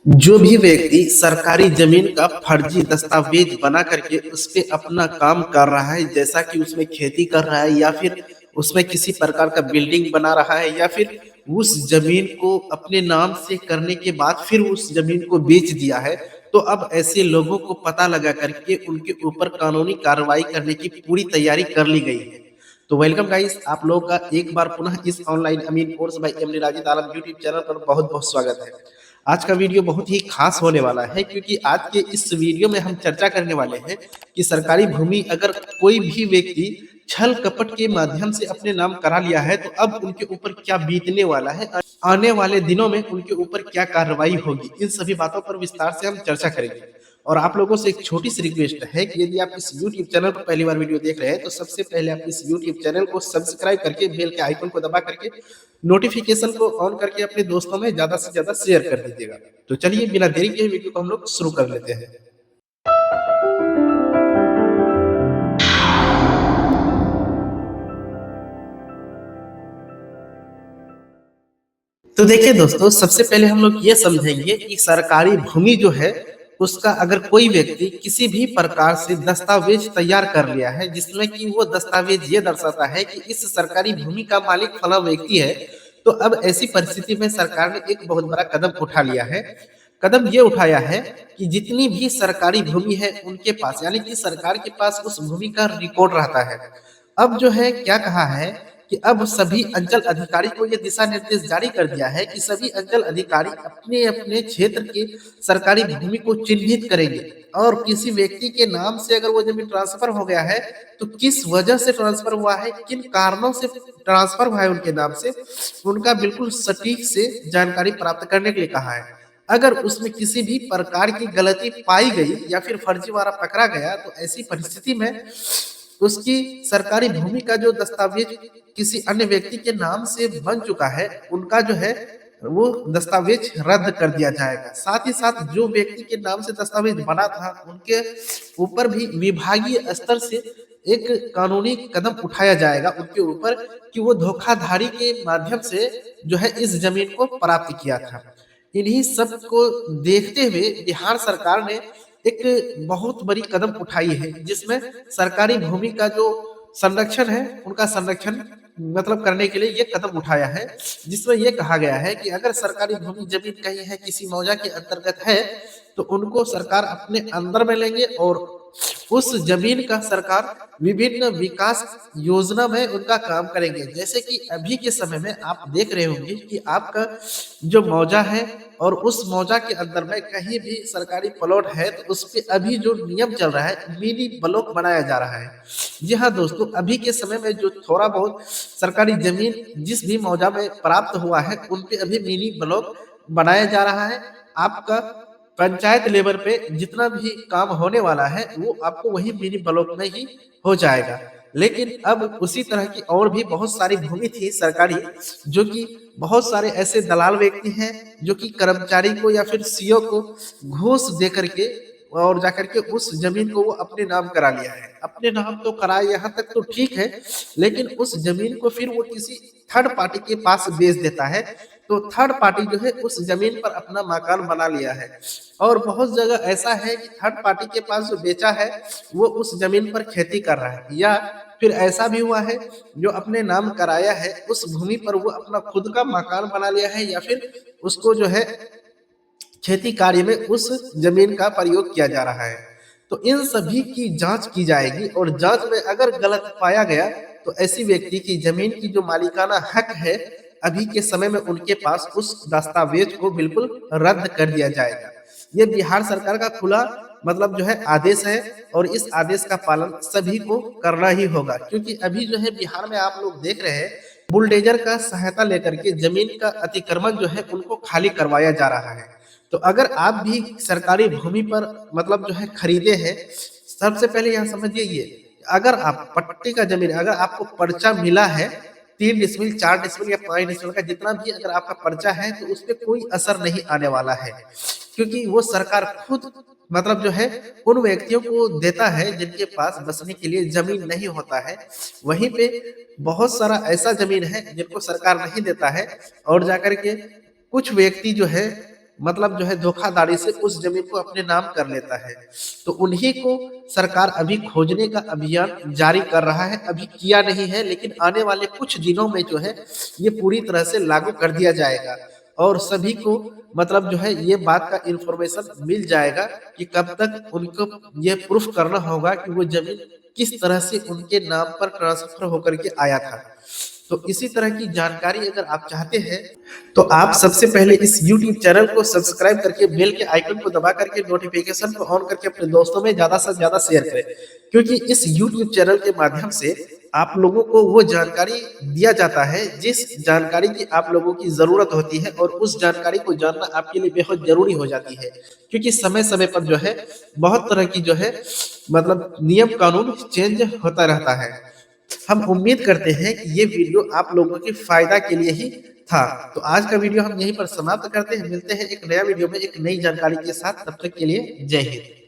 जो भी व्यक्ति सरकारी जमीन का फर्जी दस्तावेज बना करके उस पे अपना काम कर रहा है, जैसा कि उसमें खेती कर रहा है या फिर उसमें किसी प्रकार का बिल्डिंग बना रहा है या फिर उस जमीन को अपने नाम से करने के बाद फिर उस जमीन को बेच दिया है, तो अब ऐसे लोगों को पता लगा करके उनके ऊपर कानूनी कार्रवाई करने की पूरी तैयारी कर ली गई है। तो वेलकम गाइस, आप लोगों का एक बार पुनः इस ऑनलाइन अमीन कोर्स बाय एम राजीत आलम यूट्यूब चैनल पर बहुत बहुत स्वागत है। आज का वीडियो बहुत ही खास होने वाला है, क्योंकि आज के इस वीडियो में हम चर्चा करने वाले हैं कि सरकारी भूमि अगर कोई भी व्यक्ति छल कपट के माध्यम से अपने नाम करा लिया है, तो अब उनके ऊपर क्या बीतने वाला है, आने वाले दिनों में उनके ऊपर क्या कार्रवाई होगी, इन सभी बातों पर विस्तार से हम चर्चा करेंगे। और आप लोगों से एक छोटी सी रिक्वेस्ट है कि यदि आप इस YouTube चैनल पर पहली बार वीडियो देख रहे हैं, तो सबसे पहले आप इस YouTube चैनल को सब्सक्राइब करके बेल के आइकन को दबा करके नोटिफिकेशन को ऑन करके अपने दोस्तों में ज्यादा से ज्यादा शेयर कर दीजिएगा। तो चलिए बिना देरी के वीडियो को हम लोग शुरू कर लेते हैं। तो देखिए दोस्तों, सबसे पहले हम लोग ये समझेंगे कि सरकारी भूमि जो है उसका अगर कोई व्यक्ति किसी भी प्रकार से दस्तावेज तैयार कर लिया है, जिसमें कि वो दस्तावेज ये दर्शाता है कि इस सरकारी भूमि का मालिक फला व्यक्ति है, तो अब ऐसी परिस्थिति में सरकार ने एक बहुत बड़ा कदम उठा लिया है। कदम ये उठाया है कि जितनी भी सरकारी भूमि है उनके पास, यानी कि सरकार के पास उस भूमि का रिकॉर्ड रहता है। अब जो है क्या कहा है कि अब सभी अंचल अधिकारी को ये दिशा निर्देश जारी कर दिया है कि सभी अंचल अधिकारी अपने अपने क्षेत्र के सरकारी भूमि को चिन्हित करेंगे, और किसी व्यक्ति के नाम से अगर वो जमीन ट्रांसफर हो गया है तो किस वजह से ट्रांसफर हुआ है, किन कारणों से ट्रांसफर हुआ है उनके नाम से, उनका बिल्कुल सटीक से जानकारी प्राप्त करने के लिए कहा है। अगर उसमें किसी भी प्रकार की गलती पाई गई या फिर फर्जीवाड़ा पकड़ा गया, तो ऐसी परिस्थिति में उसकी सरकारी भूमि का जो दस्तावेज किसी अन्य व्यक्ति के नाम से बन चुका है, उनका जो है वो दस्तावेज रद्द कर दिया जाएगा। साथ ही साथ जो व्यक्ति के नाम से दस्तावेज बना था उनके ऊपर भी विभागीय स्तर से एक कानूनी कदम उठाया जाएगा उनके ऊपर, कि वो धोखाधड़ी के माध्यम से जो है इस जमीन को प्राप्त किया था। इन्हीं सब को देखते हुए बिहार सरकार ने एक बहुत बड़ी कदम उठाई है, जिसमें सरकारी भूमि का जो संरक्षण है उनका संरक्षण मतलब करने के लिए ये कदम उठाया है, जिसमें ये कहा गया है कि अगर सरकारी भूमि जमीन कहीं है किसी मौजा के अंतर्गत है, तो उनको सरकार अपने अंदर में लेंगे और उस जमीन का सरकार विभिन्न विकास योजना में उनका काम करेंगे। जैसे कि अभी के समय में आप देख रहे होंगे कि आपका जो मौजा है और उस मौजा के अंदर में कहीं भी सरकारी प्लॉट है, तो उस पे अभी जो नियम चल रहा है मिनी ब्लॉक बनाया जा रहा है। जी हाँ दोस्तों, अभी के समय में जो थोड़ा बहुत सरकारी जमीन जिस भी मौजा में प्राप्त हुआ है उन पे अभी मिनी ब्लॉक बनाया जा रहा है। आपका पंचायत लेवल पे जितना भी काम होने वाला है वो आपको वही मिनी ब्लॉक में ही हो जाएगा। लेकिन अब उसी तरह की और भी बहुत सारी भूमि थी सरकारी, जो कि बहुत सारे ऐसे दलाल व्यक्ति हैं जो कि कर्मचारी को या फिर सीओ को घूस दे करके और जाकर के उस जमीन को वो अपने नाम करा लिया है। अपने नाम तो कराए यहाँ तक तो ठीक है, लेकिन उस जमीन को फिर वो किसी थर्ड पार्टी के पास बेच देता है, तो थर्ड पार्टी जो है उस जमीन पर अपना मकान बना लिया है। और बहुत जगह ऐसा है कि थर्ड पार्टी के पास जो बेचा है वो उस जमीन पर खेती कर रहा है, या फिर ऐसा भी हुआ है जो अपने नाम कराया है उस भूमि पर वो अपना खुद का मकान बना लिया है, या फिर उसको जो है खेती कार्य में उस जमीन का प्रयोग किया जा रहा है। तो इन सभी की जांच की जाएगी, और जांच में अगर गलत पाया गया तो ऐसी व्यक्ति की जमीन की जो मालिकाना हक है अभी के समय में उनके पास, उस दस्तावेज को बिल्कुल रद्द कर दिया जाएगा। ये बिहार सरकार का खुला मतलब जो है आदेश है, और इस आदेश का पालन सभी को करना ही होगा, क्योंकि अभी जो है बिहार में आप लोग देख रहे हैं बुलडोजर का सहायता लेकर के जमीन का अतिक्रमण जो है उनको खाली करवाया जा रहा है। तो अगर आप भी सरकारी भूमि पर मतलब जो है खरीदे हैं, सबसे पहले यहाँ समझिए ये, अगर आप पट्टी का जमीन, अगर आपको पर्चा मिला है 3 डिसमिल 4 डिसमिल या 5 डिसमिल का, जितना भी अगर आपका पर्चा है, तो उस पर कोई असर नहीं आने वाला है, क्योंकि वो सरकार खुद मतलब जो है उन व्यक्तियों को देता है जिनके पास बसने के लिए जमीन नहीं होता है। वहीं पे बहुत सारा ऐसा जमीन है जिनको सरकार नहीं देता है, और जाकर के कुछ व्यक्ति जो है मतलब जो है धोखाधड़ी से उस जमीन को अपने नाम कर लेता है। तो उन्हीं को सरकार अभी खोजने का अभियान जारी कर रहा है, अभी किया नहीं है, लेकिन आने वाले कुछ दिनों में जो है ये पूरी तरह से लागू कर दिया जाएगा और सभी को मतलब जो है ये बात का इंफॉर्मेशन मिल जाएगा कि कब तक उनको ये प्रूफ करना होगा कि वो जमीन किस तरह से उनके नाम पर ट्रांसफर होकर के आया था। तो इसी तरह की जानकारी अगर आप चाहते हैं तो आप सबसे पहले इस YouTube चैनल को सब्सक्राइब करके बेल के आइकन को दबा करके नोटिफिकेशन को ऑन करके अपने दोस्तों में ज्यादा से ज्यादा शेयर करें, क्योंकि इस YouTube चैनल के माध्यम से आप लोगों को वो जानकारी दिया जाता है जिस जानकारी की आप लोगों की जरूरत होती है और उस जानकारी को जानना आपके लिए बेहद जरूरी हो जाती है, क्योंकि समय समय पर जो है बहुत तरह की जो है मतलब नियम कानून चेंज होता रहता है। हम उम्मीद करते हैं कि ये वीडियो आप लोगों के फायदा के लिए ही था। तो आज का वीडियो हम यहीं पर समाप्त करते हैं, मिलते हैं एक नया वीडियो में एक नई जानकारी के साथ, तब तक के लिए जय हिंद।